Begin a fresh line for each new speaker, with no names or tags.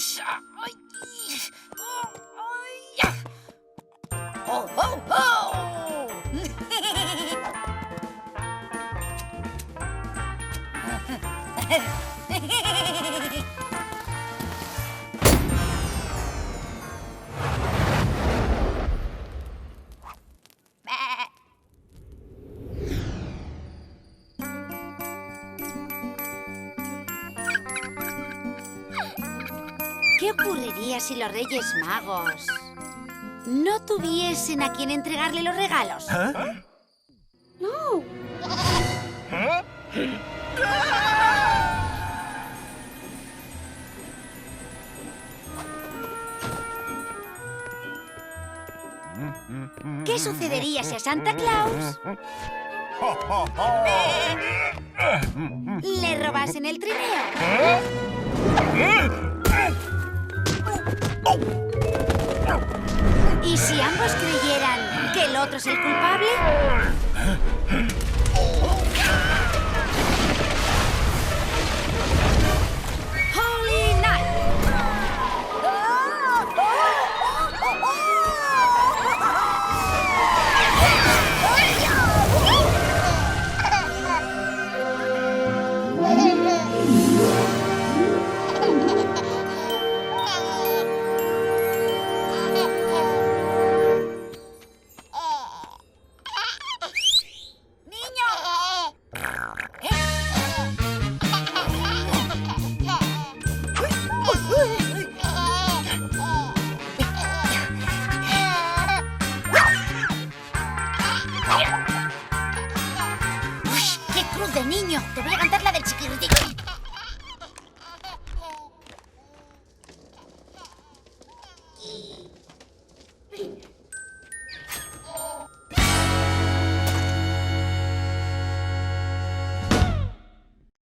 ¡Ay! ¡Oh, oh, oh! ¿Qué ocurriría si los Reyes Magos no tuviesen a quien entregarle los regalos?
No.
¿Qué sucedería si a Santa Claus le robasen el trineo? ¿Y si ambos creyeran que el otro es el culpable? ¡Holy Night! ¡Uy! ¡Qué cruz de niño! Te voy a cantar la del chiquirritín.